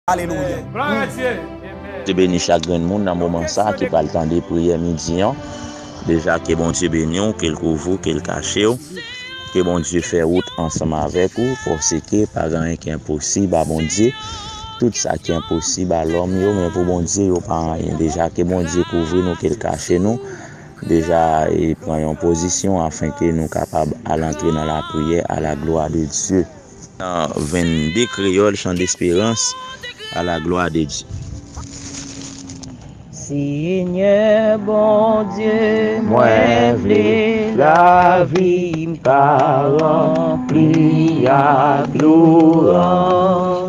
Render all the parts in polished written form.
Alléluia. Je bénis chaque grand monde dans le moment ça qui va le temps de prière midi. Déjà que bon Dieu bénit, qu'il couvre, qu'il cache, que bon Dieu fait route ensemble avec vous, parce que pas rien qui est impossible à bon Dieu. Tout ça qui est impossible à l'homme, mais pour bon Dieu, il n'y a pas rien. Déjà que bon Dieu couvre nous, qu'il cache nous. Déjà, il prend une position afin que nous soyons capables d'entrer dans la prière à la gloire de Dieu. Dans 22 créoles, chant d'espérance à la gloire de Dieu. Seigneur bon Dieu, moi v'lais la vie m'pa rempli à gloire.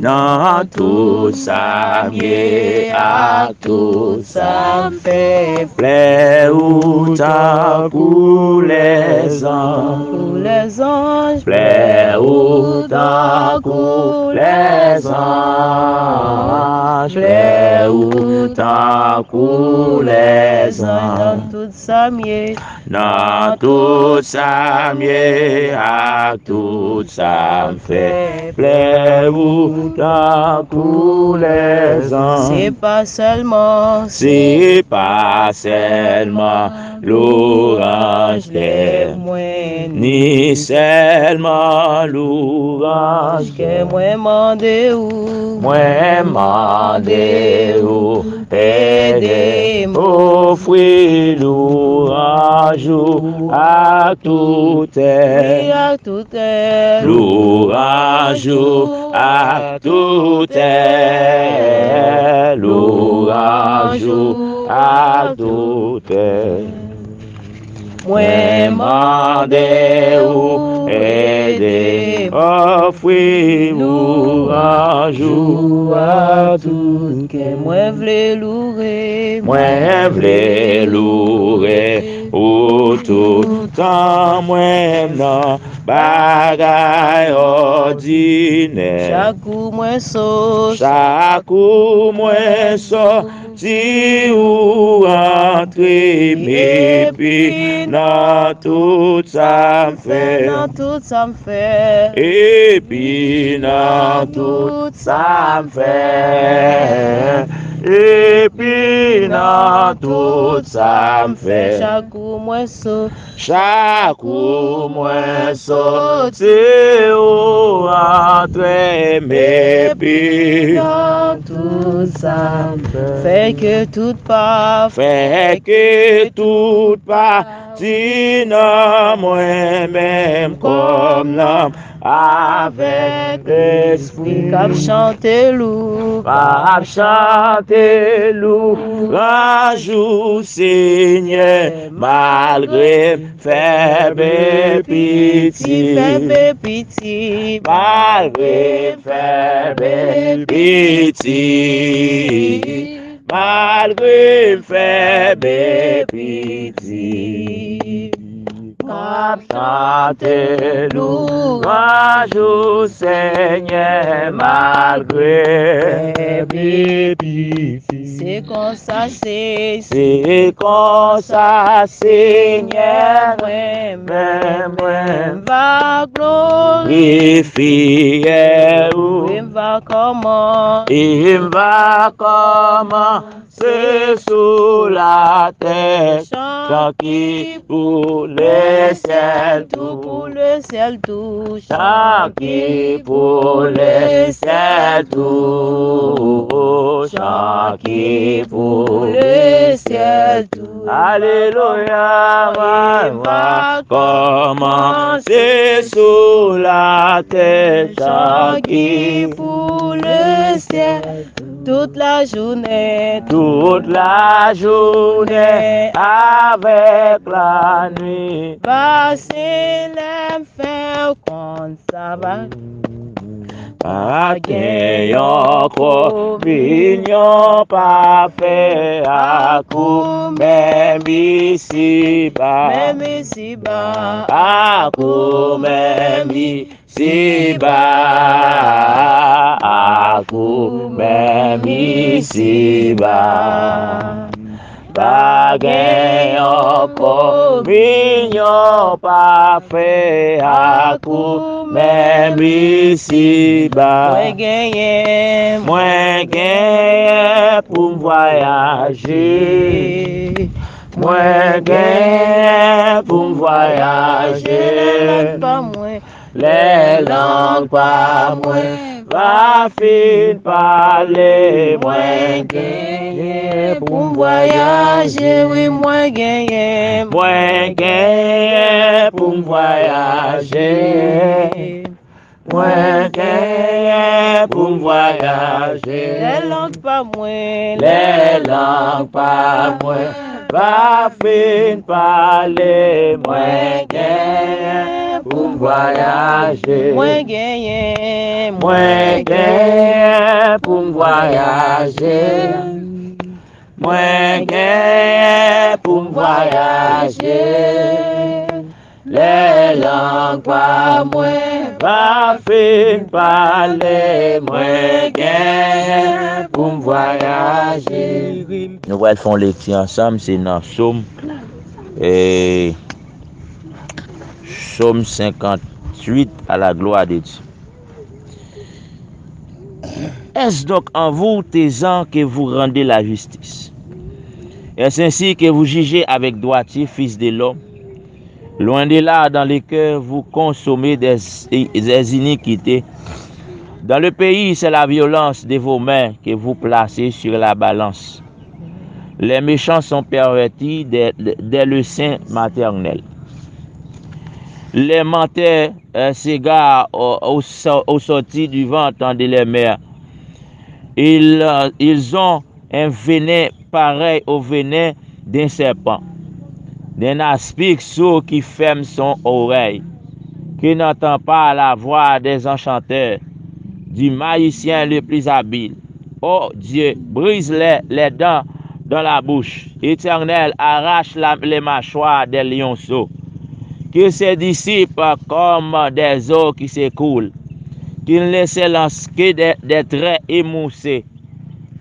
Dans tout ça, mieux à tout ça, fait plaire ou ta pour les anges, plaire ou ta pour les anges, plaire ou ta pour les anges. Dans tout ça, mieux, Dans tout ça, mieux à tout ça, fait plaire ou ta pour les anges. c'est pas seulement L'orange des moi, ni seulement l'orange que moi mandé ou, moi mandé ou aider m'offrir l'orange à tout et à tout est, l'orange à tout est l'orange à tout est. Moi mandé ou aider offrir l'orange à tout que moi v'lais louer, moi v'lais louer ou tout temps moi non bagaille ordinaire. chaque coup moi saute, Chaque coup moi sorti ou rentré, mais puis dans tout ça me fait. dans tout ça me fait, Et puis dans tout ça me fait. Et puis dans tout ça me fait. chaque coup moi saute, Chaque coup moi sorti ou rentré, mais puis dans tout ça me fait que tout part, fait que tout parti dans moi-même comme l'homme avec l'esprit. cap chanter loup, Pape chanter louange au Seigneur malgré faible et petit pitié. bébé petit, Malgré faible et pitié. Malgré faible et pitié. Pape chanter louange au Seigneur malgré faible et pitié. c'est comme ça C'est comme ça, Seigneur, même même va glorifier ou il va comment, il va commencer sous la terre, tranquille pour les ciels, tout pour le ciel tout, tranquille pour les ciels, tout, tranquille pour le ciel tout. Alléluia, va commencer sous la terre, Tranquille pour le ciel toute la journée, toute la journée avec la nuit. passer l'enfer quand ça va. Pas gagnant communion pas fait à coup, même ici-bas. Même ici-bas, À coup, même ici-bas. À coup, même ici-bas. pa gen yon communion parfait à coup, même ici-bas. Moi gagné pour voyager. Moi gagné pour voyager. Les langues pas moi. Va fin parler, moi gagné pour voyager, oui, moi gagné pour voyager, moi gagné pour voyager. Les langues pas moi, va fin parler, moi gagné pour voyager, moi gagné pour voyager, moi gagné pour voyager. Les langues pas moi, va fin parler, moi gagné pour voyager. Nous allons faire lecture ensemble, c'est dans Psaume et Psaume 58 à la gloire de Dieu. Est-ce donc en vous, tes ans, que vous rendez la justice? Est-ce ainsi que vous jugez avec droitier, fils de l'homme? Loin de là, dans les cœurs, vous consommez des iniquités. Dans le pays, c'est la violence de vos mains que vous placez sur la balance. Les méchants sont pervertis dès le sein maternel. Les menteurs s'égarent au sorti du ventre de les mères. Ils ont un venin pareil au venin d'un serpent, d'un aspic sourd qui ferme son oreille, qui n'entend pas la voix des enchanteurs, du magicien le plus habile. Oh Dieu, brise les dents dans la bouche. Éternel, arrache les mâchoires des lionceaux. Que ses disciples comme des eaux qui s'écoulent, qu'ils ne s'élancent que des traits émoussés,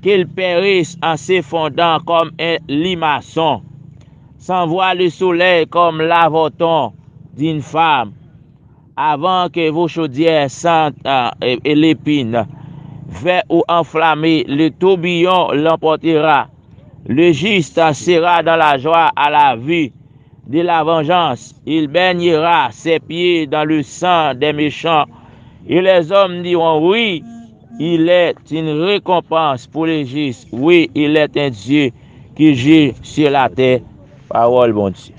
qu'ils périssent en s'effondrant comme un limaçon, sans voir le soleil comme l'avoton d'une femme, avant que vos chaudières sentent et l'épine, fait ou enflammé, le tourbillon l'emportera. Le juste sera dans la joie à la vue de la vengeance. Il baignera ses pieds dans le sang des méchants. Et les hommes diront, oui, il est une récompense pour les justes. Oui, il est un Dieu qui gît sur la terre. Parole, bon Dieu.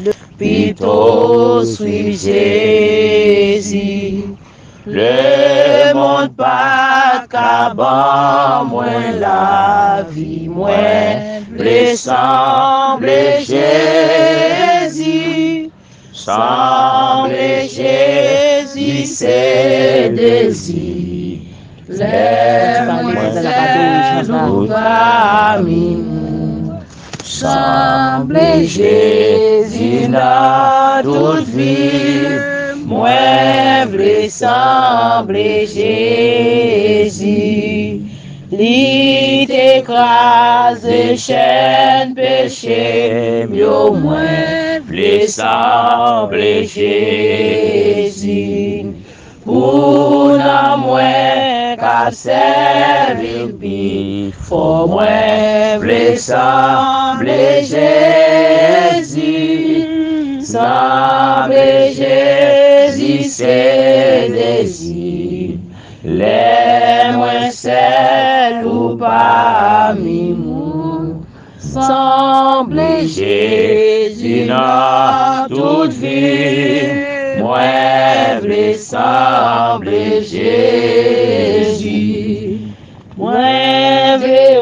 Le pito suit Jésus. Le monde pas qu'avant moins la vie, moins ressemble Jésus. Semble Jésus, c'est désir. Les moins nous parmi nous. Semble Jésus dans toute vie. Moi, ressemble Jésus, il t'écrase chaîne péché, mieux moi, ressemble Jésus. Pour nous, moi, qu'à servir, faut moi, ressemble Jésus, semble Jésus, c'est désir. Les moins seuls ou parmi nous, semble Jésus dans toute vie. Moi, ressemble Jésus. Moi,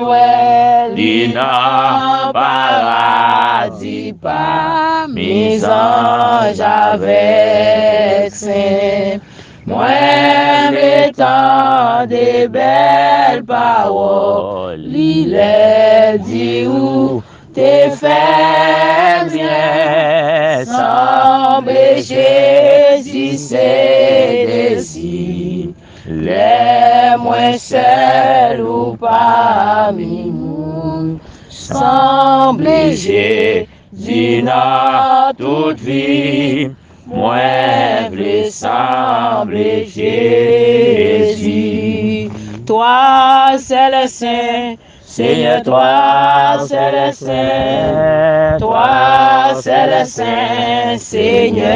ouais, dans paradis, pas mes anges avec saint. Moi, étant des belles paroles, il est dit où t'es fait bien, semble Jésus, c'est désir. Les moins seuls ou parmi nous, semble Jésus dans toute vie. Moi, v'le semble Jésus. Toi, c'est le Saint, Seigneur, toi, c'est le Saint. Toi, c'est le Saint, Seigneur.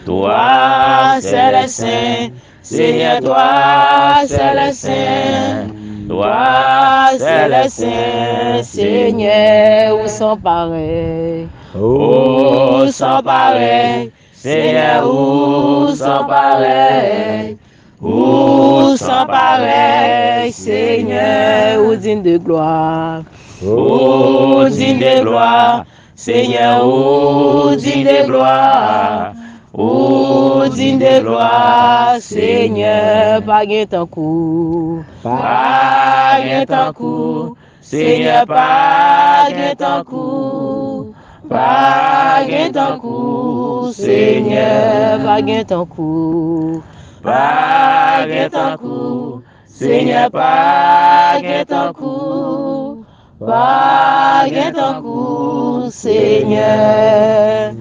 Toi, c'est le Saint, Seigneur, toi, c'est le Saint. Toi, c'est le Saint, Seigneur, où sont pareils. Où sont pareils, Seigneur, où sont pareils. Où sont pareils, Seigneur, où digne de gloire. Où digne de gloire, Seigneur, où digne de gloire. Où digne de gloire, Seigneur, pas gain ton coup. Pas gain ton coup, Seigneur, pas gain ton coup. Pas gain ton coup, Seigneur, pas gain ton coup. Pas gain ton coup, Seigneur, pas gain ton coup. Pas gain ton coup, Seigneur.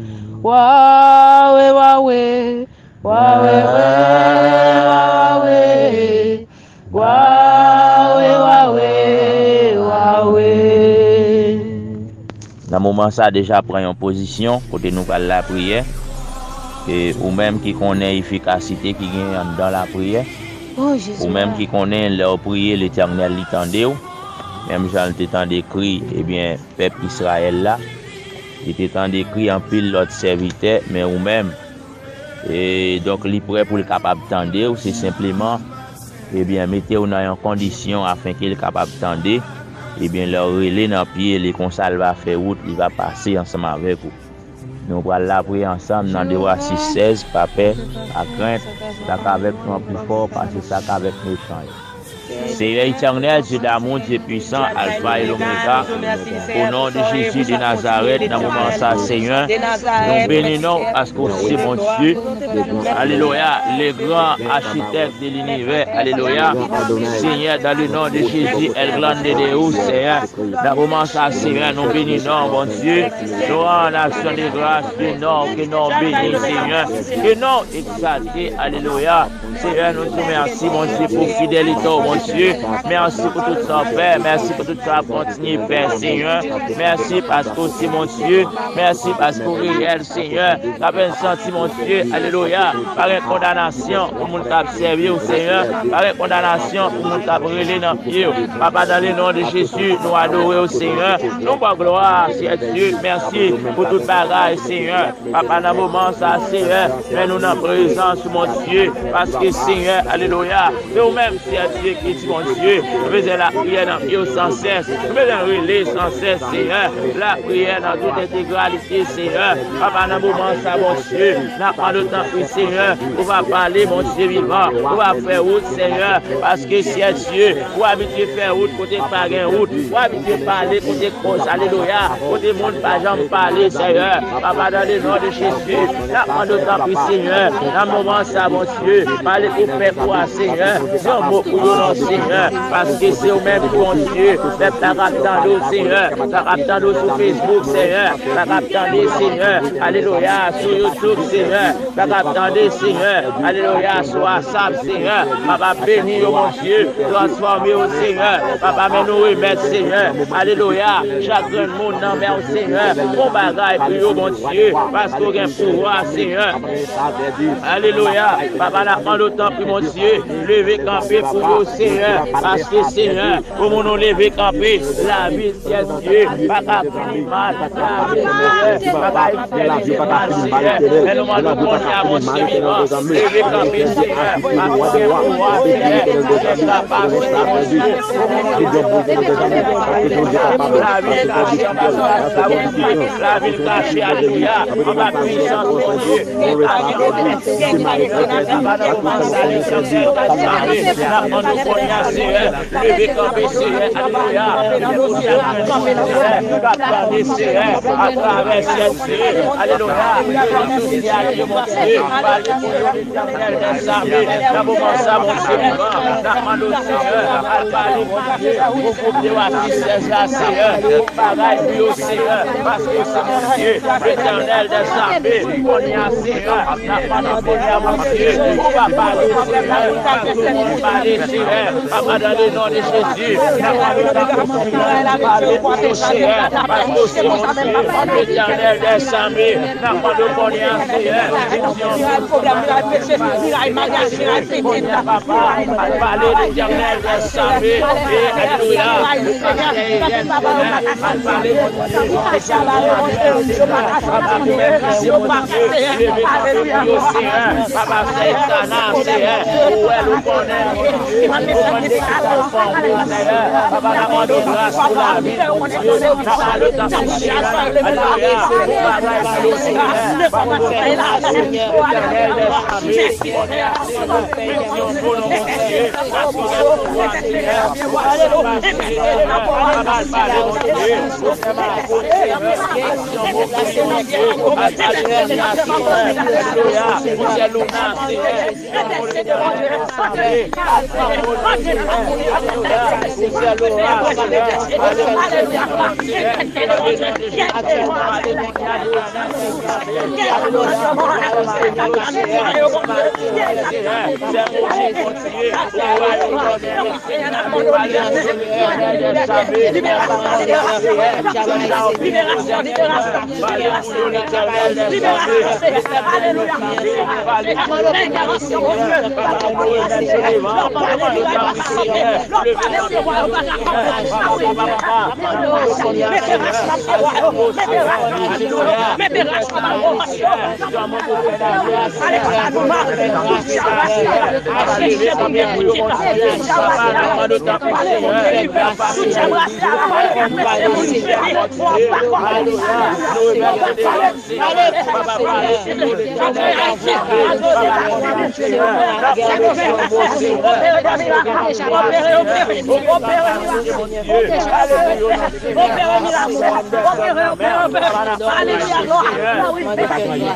Waouh, waouh, waouh, waouh, waouh, waouh. Dans le moment ça déjà prend une position côté nous parler la prière et ou même qui connaît efficacité qui gagne dans la prière. Oh, Jésus. Ou même qui connaît leur prière l'Éternel l'entendait ou même Jean t'étant décrit eh bien peuple Israël là il était en décrit en pile l'autre serviteur mais ou même et donc il prêt pour le capable tendre c'est simplement eh bien mettez-vous dans une condition afin qu'il capable tendre eh bien leur relais dans pied les consal va faire route il va passer ensemble avec vous. Nous allons la prier ensemble dans Devoir 6:16 pas peur à crainte ça avec nous plus fort parce que ça avec nous change. Seigneur éternel, Dieu d'amour, Dieu puissant, Alpha et l'Oméga, au nom de Jésus de Nazareth, dans le moment ça, Seigneur, nous bénissons parce que c'est mon Dieu. Alléluia, les grands architectes de l'univers, Alléluia, Seigneur, dans le nom de Jésus, El Grande de Deus, Seigneur, dans le moment ça, Seigneur, nous bénissons, mon Dieu, nous en action de grâce, que non bénis, Seigneur, que non exalté, Alléluia, Seigneur, nous te remercions, mon Dieu, pour fidélité, mon Dieu, merci pour tout ça, Père, merci pour tout ça, continue, Père, Seigneur, merci parce que c'est mon Dieu, merci parce que réel, Seigneur, la peine senti, mon Dieu, Alléluia, par une condamnation, pour mon tap servir, Seigneur, par une condamnation, pour mon tap relé dans le pied, Papa, dans le nom de Jésus, nous adorons, Seigneur, nous pas gloire, Seigneur Dieu, merci pour toute bagaille, Seigneur, Papa, dans le moment, ça, Seigneur, mais nous en présence, mon Dieu, parce que, Seigneur, Alléluia, nous-mêmes, Seigneur Dieu, qui dit, mon Dieu, nous faisons la prière dans le pied sans cesse, nous faisons relais sans cesse, Seigneur, la prière dans toute intégralité, Seigneur, Papa, dans le moment, ça, mon Dieu, n'a pas de temps, Seigneur, on va parler, mon Dieu vivant, on va faire route, Seigneur, parce que, Seigneur Dieu, pour habituer faire route, côté pas gain route, pour habituer parler, côté cause, Alléluia, côté monde, pas jamais parler, Seigneur, Papa, dans le nom de Jésus, n'a pas de temps, Seigneur, dans le moment, ça, mon Dieu, parler pour faire quoi, Seigneur, non, mot pour nous, Seigneur, parce que c'est au même pour Dieu, même ta raptando, Seigneur, ta raptando sur Facebook, Seigneur, ta raptando, Seigneur, Alléluia, sur YouTube, Seigneur, ta raptando, Seigneur, Alléluia, sur WhatsApp, Seigneur, Papa, béni, mon Dieu, transformé au Seigneur, Papa, mais nous remettre, Seigneur, Alléluia, chaque grand monde dans le Seigneur, mon bagaille, pour mon Dieu, parce qu'on a un pouvoir, Seigneur, Alléluia, Papa, la prend le temps, pour mon Dieu, lever camper pour vous, Seigneur, parce que, Seigneur, pour nous lever camper, la vie, Seigneur Dieu, pas qu'à finir mal, la vie, Seigneur, pas qu'à finir mal, Seigneur, mais nous allons continuer à mon Dieu vivant, lever camper, Seigneur, parce qu'on a un pouvoir, Seigneur, pour être capable, Seigneur, mon Dieu, la vie cachée, Alléluia, en ma puissance, mon Dieu, Éternel des armées, on y a Seigneur, la parole de Dieu, on va parler Seigneur, parler Seigneur, dans le nom de Jésus, la parole de Seigneur, éternel des armées, la parole de Seigneur, parler l'éternel des armées, alléluia,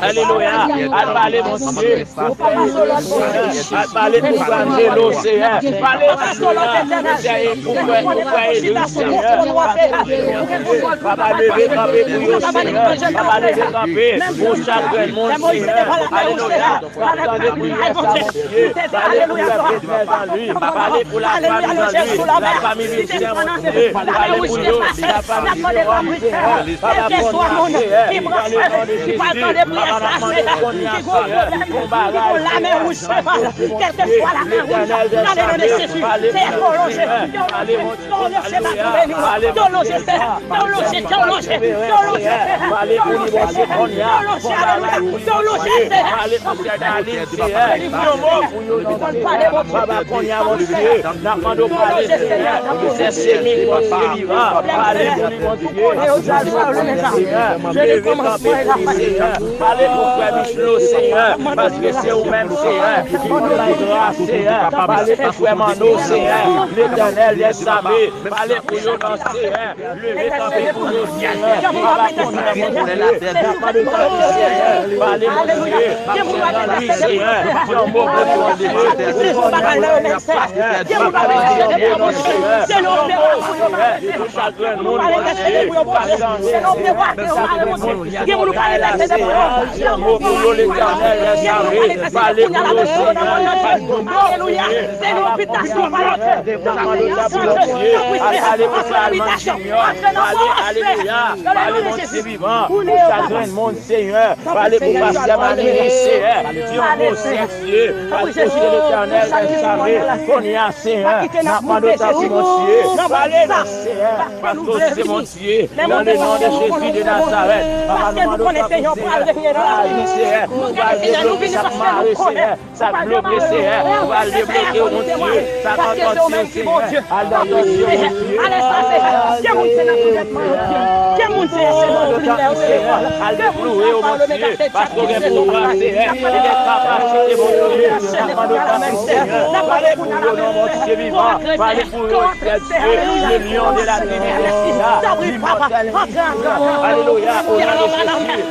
Alléluia. Parlez mon Dieu. Parlez pour changer l'océan. Parlez pour chaque monde. Alléluia. Parlez pour la famille. Parlez pour Seigneur, parce que c'est vous-même, Seigneur, qui nous grâce, Seigneur. Parlez pour vraiment nous, Seigneur, l'éternel des armées. Parlez pour nous, Seigneur, levez ta main pour nous, Seigneur. Parlez pour nous, Seigneur. Ton mot pour nous, Seigneur. Seigneur, parlez pour passer à ma Seigneur, Dieu mon Dieu, parce que c'est l'éternel des armées, qu'on y a Seigneur, n'a pas de ta Dieu, parlez Seigneur, Seigneur, parce que c'est mon Dieu, dans le nom de Jésus de Nazareth. Parce que nous connaissons Seigneur, pour le revenir dans la vie. Nous allons débloquer chaque marée, Seigneur. Ça bloque, Seigneur. Nous allons débloquer, mon Dieu. Ça va continuer, Seigneur. Alléluia, Dieu, mon Dieu. Allez, ça, Seigneur. Qui est mon Seigneur, vous êtes mon Dieu. Qui est mon Seigneur, c'est mon Seigneur. Alléluia, mon Dieu. Parce qu'on est pour moi, Seigneur. Il est capacité, mon Dieu. Ça va nous faire, Seigneur. Parlez pour le nom, mon Dieu vivant. Parlez pour le Dieu, le lion de la Trinité. Alléluia, au nom de Jésus.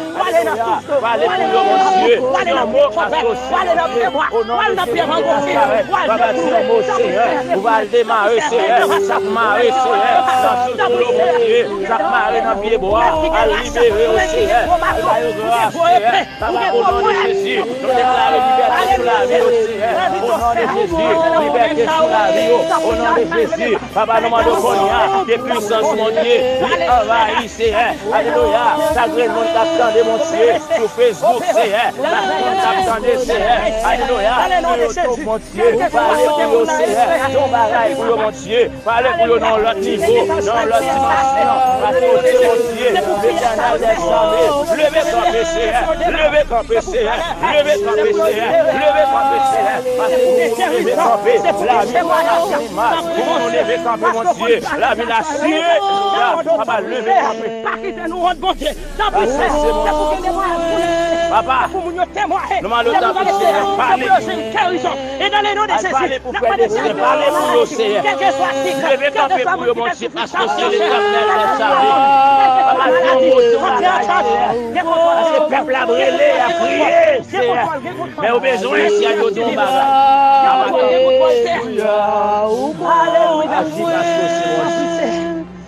Parlez pour le mon Dieu. Un mot associé. Au nom de Jésus. Va bâtir un mot, Seigneur. Vous allez démarrer, Seigneur. Chaque marée, Seigneur. Dans tout le mon Dieu. Chaque marée dans le pied bois. À libérer au Seigneur. Au nom de Jésus. Nous déclarons liberté sur la vie au Seigneur. Au nom de Jésus. Liberté sur la vie. Au nom de Jésus. Papa, nous demandons qu'on y a des puissances, mon Dieu. Envahis, Seigneur. Alléluia. Ça grève mon t'attendez, mon Dieu. Sur Facebook, Seigneur. T'attendez, Seigneur. Alléluia. Mon Dieu. Parlez pour le Seigneur. Ton bagaille pour mon Dieu. Parlez pour le dans l'autre niveau. Dans l'autre dimension. Parce que c'est mon Dieu. L'éternel des armées. Levez campé, Seigneur. Levez campé, Seigneur. Levez campé, Seigneur. Levez campé, Seigneur. Parce que vous levez campé. La vie vous levez campé, mon Dieu. La vie la suée. Papa, levez campé. Pas quitter nous, bon Dieu. Papa, nous m'allons parler. Et dans les noms de Jésus, parlez pour faire des signes, parlez pour l'océan. quel que soit ce Levez campé pour le mon Dieu, parce que c'est l'éternel des armées. Parce que le peuple a brûlé, a prié, Seigneur. Mais au besoin, s'il y a d'autres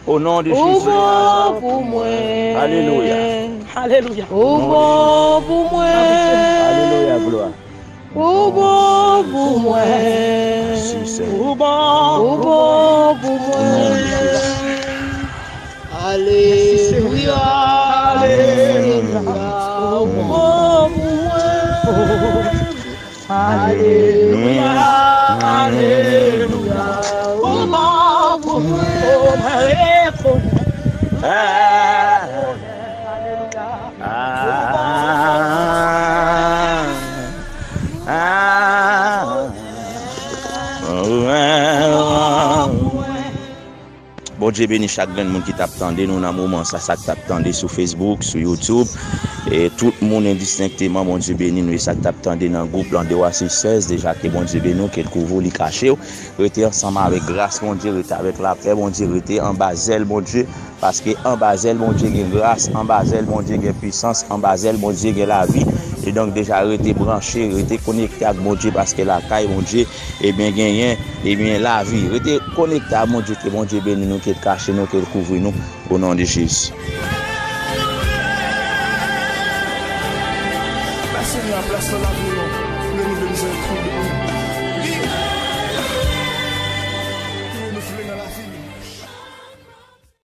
au nom de Jésus. Alléluia. Alléluia. Alléluia, gloire. Merci, Seigneur. Alléluia. Alléluia. Alléluia. Bon Dieu béni chaque monde qui t'attendait nous dans moment ça t'attendait sur Facebook, sur YouTube et tout le monde indistinctement mon Dieu béni nous ça t'attendait dans le groupe l'an 16 déjà que bon Dieu béni quel couvre li caché rester ensemble avec grâce mon Dieu rester avec la paix mon Dieu rester en basel mon Dieu parce que en basel mon Dieu gagne grâce en basel mon Dieu gagne puissance en basel mon Dieu gagne la vie et donc déjà rester branché rester connecté avec mon Dieu parce que la caille mon Dieu et bien gagné et bien la vie rester connecté à mon Dieu que mon Dieu béni nous qu'il cache nous qu'il couvre nous au nom de Jésus. Merci de la place de la vie, nous nous